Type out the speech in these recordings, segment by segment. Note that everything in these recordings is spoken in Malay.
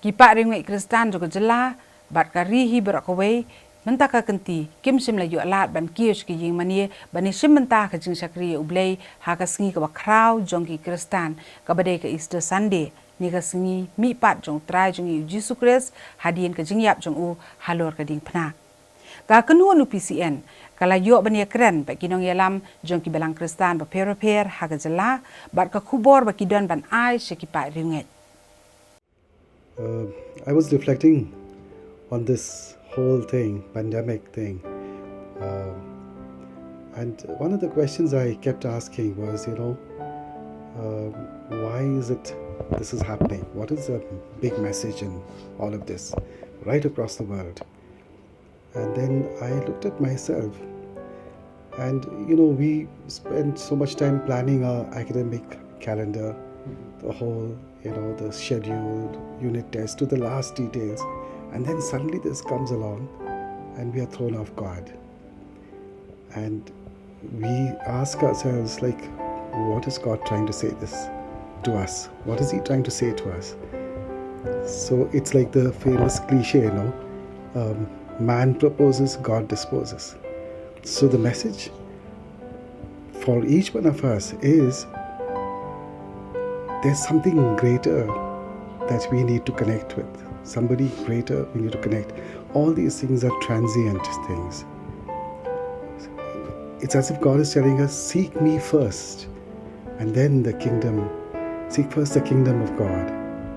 Kipak ringwek Kristan juga jela bat karihi berakawai mentaka kenti kim sim la yu alat ban kios ki ying manie bani sim mentah ka jing sakri ublei ha ka singi ka kraw jongki Kristan ka badai ka Easter Sunday ni ka singi mi pat jong trai jong yu Jesus Christ hadien ka jing yap jong u halor ka ding pna ka kenu nu PCN kala yu bani kren ba kinong yalam jongki belang Kristan ba per ha ka jela bat ka kubor ba kidon ban ai sekipak ringwek. I was reflecting on this whole thing, pandemic thing. And one of the questions I kept asking was, why is it this is happening? What is the big message in all of this right across the world? And then I looked at myself and, we spend so much time planning our academic calendar, the whole the scheduled unit test to the last details, and then suddenly this comes along and we are thrown off guard and we ask ourselves, what is God trying to say this to us? What is he trying to say to us? So it's like the famous cliche, man proposes, God disposes. So the message for each one of us is there's something greater that we need to connect with. Somebody greater we need to connect. All these things are transient things. It's as if God is telling us, seek me first, and then the kingdom. Seek first the kingdom of God,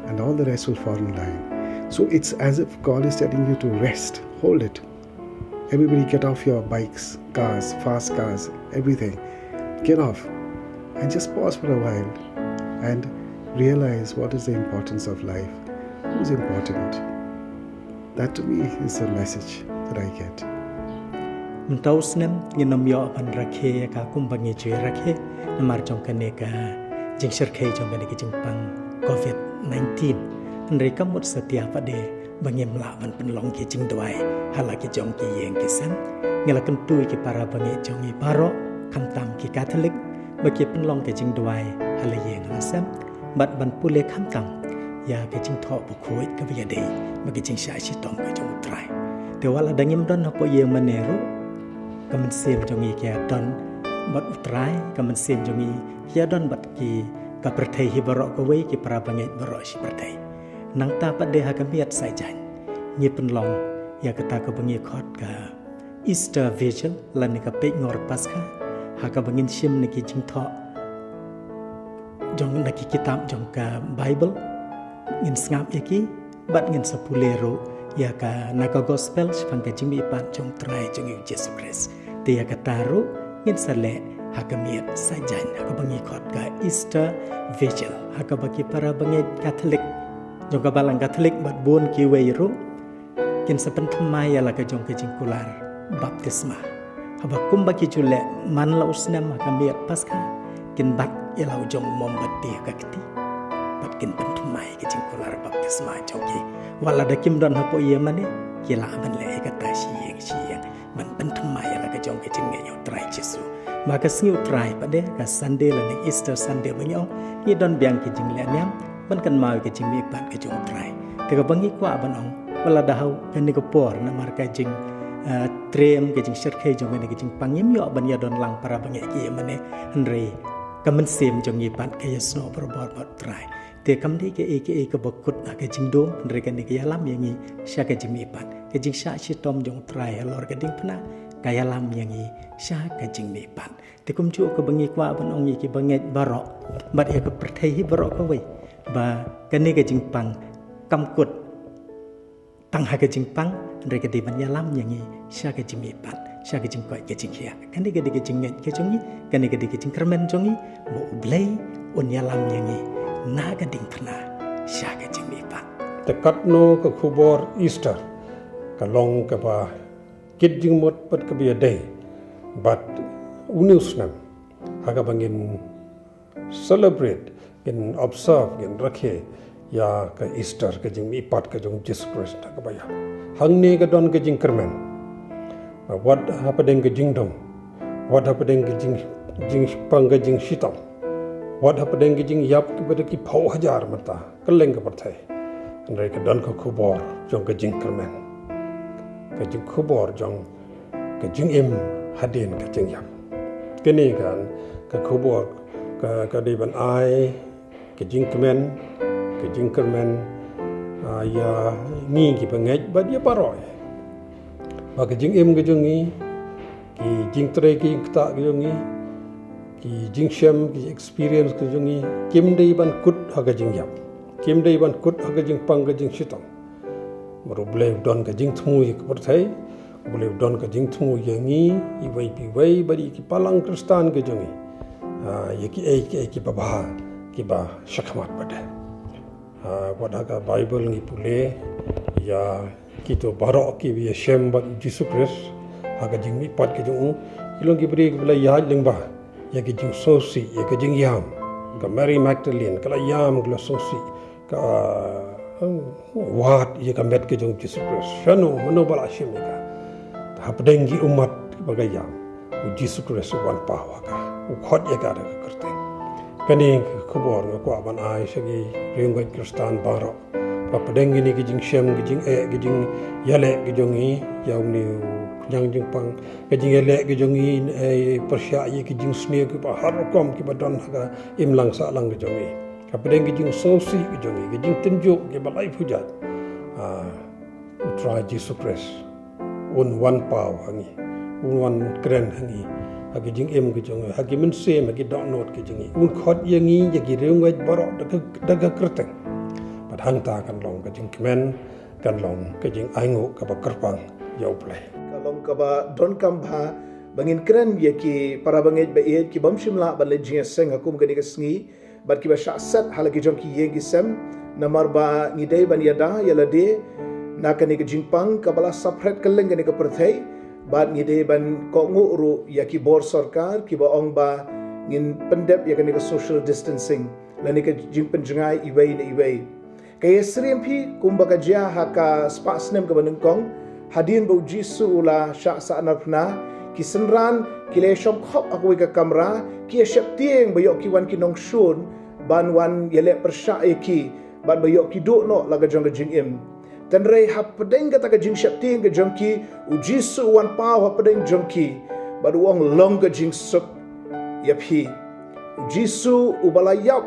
and all the rest will fall in line. So it's as if God is telling you to rest, hold it. Everybody get off your bikes, cars, fast cars, everything. Get off and just pause for a while and realize what is the importance of life. Who's important? That to me is the message that I get. Mtausnem nginom yo pan rakhe ka kumbangi chui rakhe namar jong kane ka jing sirkhe jong kane ki jing pang COVID-19 nrei kamut setia pade bangem la ban penlong ki jing dwai hala ki jong ki yeng ki sam ngela kentui ki para bangi jong i paro kamtam ki Catholic baki penlong ki jing dwai hala yeng la sam bat ban pule kamtam ya ki jing tho bu khoi ka bi de baki jing sha chi tom ka jong trai te wala dangim don hapo yeng maneru kamen sim jongi kia don bat utrai kamen sim jongi kia don bat ki ka perthai hi barok ko wei ki para bangai barok si perthai nang ta pade ha ka miat sai jan ngi penlong ya kata ka bangi khot ka Easter Vigil lan ka pe ngor Pascha ha ka bangin sim ni ki jing tho jong na ki kitab jong ka Bible ngin ngap yaki bat ngin sapulero ya ka naka gospel fang ka jing mi pat jong trai jong Jesus Christ dia kataru ngin sale hakamiat sajan hakabangi khot ka Easter Vigil hakabaki para bangi Catholic jong ka balang Catholic bat bon ki weiru kin sapen thamai ala ka jong ka jingkular baptisma habakum baki chule man la usnam hakamiat Pascha kin bat ila jong mombati ka kiti bat kin pen thamai ka jingkular baptisma jong ki wala da kim don hapo ye mane kila ban le ka ta sieng man pen thamai ala ka jong ka jinge yo trai Jesu maka singu trai pade ka Sunday la ni Easter Sunday banyo ye don biang ki jing le nyam ban kan mau ki jing mi pat ka jong trai te ka bangi kwa banong wala da hau kan ni ko por na mar ka jing trem ka jing sirkhe jong ni ka jing pangim yo ban ya don lang para bangi ki mane henry kamen sim jong yi pat ka yesno probot bot trai te kamdi ke ka bokut na ka jing dom henry ka ni ka yalam yangi sha ka jing mi pat ka jing sha chi tom jong trai lor ka ding pna kaya lam yangi sha ka jing mi pat te kum chu ka bangi kwa ban ong yi ki banget barok bat ya ka perthai hi barok ka wei ba ka ni ka jing pang kam kut tang ha ka jing pang re ka di ban ya lam yangi sha ka jing mi pat sha ka jing koi ka jing ya ka ni ka di ka jing nget ka jongi ka ni ka di ka jing kermen jongi mo blei on ya lam yangi na ka ding phna sha ka jing mi pat te katno ka khubor Easter ka long ka ba kit jing mot pat ka bi a day but unusnam haga bangin celebrate in observe in rakhe ya ka Easter ka jing mi pat ka jong Jesus Christ ka ba ya hangne ka don ka jing kermen what happening ka jing dom what happening ka jing pang ka jing shitam what happening ka jing yap ka ba ki phau hajar mata kaleng ka pathai Andai ka don ka khubor jong ka jing kermen. Ka jing khubor jong ka jing im hadin ka jing yam. Kini kan ka khubor ka di ban ai ka jing kermen ya ngi ki pengej ba dia paroi. Ba ka jing im ka jong ni ki jing tre ki kta ka jong ni ki jing shem ki experience ka jong ni kim dei ban kut ha ka jing yam. Kim dei ban kut ha ka jing pang ka jing shitong. Baru boleh don ka jing thmu ye ka perthai boleh don ka jing thmu ye ngi i wai pi wai bari ki palang kristan ka jong ni ye ki babah ki ba shakhamat pada. Pada ka Bible ni pule ya kita barok ki bi shem bat Jesus Christ aga jing mi pat ke jung ilong ki bri bla ya leng ba ya ki jing sosi ya ki jing yam ka Mary Magdalene kala yam gla sosi ka wat ya ka met ke jung Jesus Christ shano mano bala shem ka ta pdengi umat baga yam Jesus Christ wan pawa ka u khot ya ka karte kani khubor ko ban ai sagi ringot kristan baro pa pedeng ini ki jing shem ki jing ki jing yale ki jongi yaum ni nyang jing pang ki jing yale ki jongi persya ye ki jing sne ki pa har kom ki badon ha imlang sa lang ki jongi ka pedeng ki jing sosi ki jongi ki jing tenjuk ki balai pujat try Jesus Christ one power hangi one grand hangi agi jing em ki jong agi men sem agi dot not ki jing un khot yangi yagi reungwaj barok daga kerteng pat hangta kan long ka jing kemen kan long ka jing aingo ka ba kerpang yau play kalong ka ba don kam bha bangin kren yaki para bangej ba e ki bam shimla ba le jing seng akum ka ni ka sngi bat ki ba sha set halagi jong ki yegi sem namar ba ni dei ban yada yala de na ka ni ka jing pang ka bala sapret kaleng ka ni ka perthai bat ni de ban ko nguru ya ki bor sarkar ki ba ong ba ngin pendep ya kan ka social distancing la ni ka jing penjengai iwei na iwei kay SRMP kumba ka dia ha ka spasnem ka banung kong hadin bo jisu la sha sa anarpna ki senran ki le shop khop aku ka kamera ki shep tieng bayo ki wan ki nong shun ban wan yele persha ki ban bayo ki do no la ga jong jing im Tanrei hapadeng kata ka jing shap ting ka jongki u jisu wan pau hapadeng jongki badu wong long ka jing sup yaphi u jisu u balayap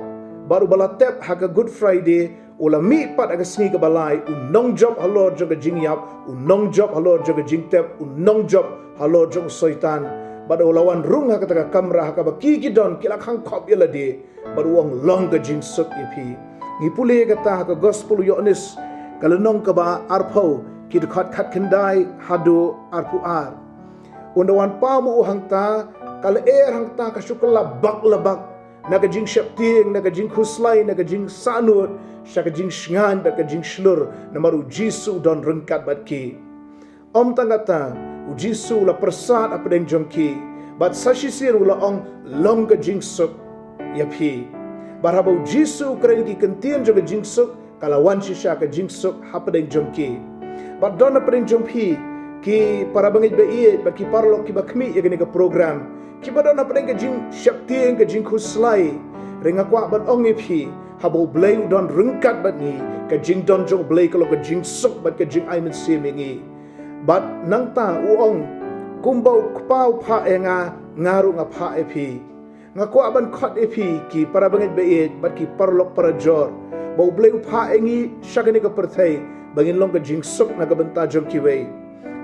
baru balatep ha ka Good Friday ula mi pat aga sngi ka balai u nong job halor jong ka jing yap u nong job halor jong ka jing tep u nong job halor jong soitan badu lawan rung ha kata ka kamera ha ka ba ki don kilak hang khop yela de badu wong long ka jing sup yaphi ngi pule kata ha ka gospel yonis kalau nong kaba arpo kita kat kendai hadu arpu ar undawan pamu hangta kalau hangta ka syukla bak lebak naga jing syapting naga jing khuslai naga jing sanut syaka jing shngan naga jing shlur namaru jisu don rengkat batki om tangata u jisu la persat apa deng jongki bat sasisir ula ong long ka jing sup yapi barabau jisu keren ki kentian jaga jing sup kalau wan shisha ka jing suk hapadeng jongki but don hapadeng jongpi ki para bangit ba iet ba ki parlok ki ba kmi ya gani ka program ki ba don hapadeng ka jing syaptieng ka jing khuslai ringa kwa ban ong iphi habo blay don rengkat bat ni ka jing don jong blay kalau ka jing suk bat ka jing aimen semingi but nang ta uong kumbau kpau pha enga ngaru nga pha iphi nga kwa ban khot iphi ki para bangit ba iet bat ki parlok para jor bau blay upha engi syagani ka perthai bangin long ka jing suk na ka benta jong kiwei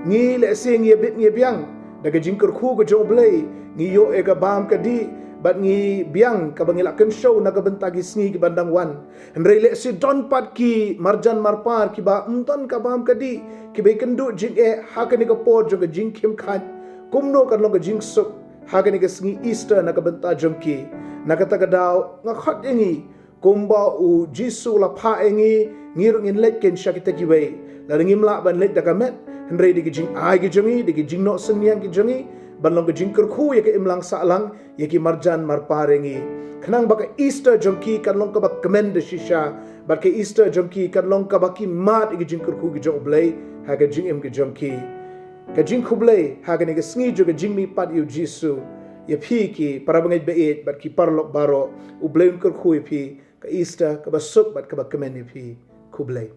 ngi le sing ye bit ngi biang da ka jing kerkhu ka jong blay ngi yo e ka bam ka di bat ngi biang ka bangila kan show na ka benta gi sngi ki bandang wan ndrei le si don pat ki marjan marpar ki ba unton ka bam ka di ki be kendu jing e ha ka ni ka po jong ka jing kim khat kumno ka long ka jing suk ha ka ni ka sngi Easter na ka benta jong ki na ka ta ka daw nga khat engi kumba u jisu la pha engi ngir ngin let ken shakita ki wei la ngim la ban let dakamet hendrei digi jing ai gi jongi digi jing no senyang ki jongi ban long gi jing kerkhu ye ke imlang sa lang ye ki marjan marparengi khnang baka Easter jongki kan long ka bak commend shisha baka Easter jongki kan long ka baki mat gi jing kerkhu gi jong blai ha ga jing im gi jongki ka jing khublai ha ga ne ga sngi jo ga jing mi pat yu jisu ye phi ki para bangai beet bat ki parlok baro u blai kerkhu ye phi ka Easter ka basuk bat ka bak commend ye phi khublai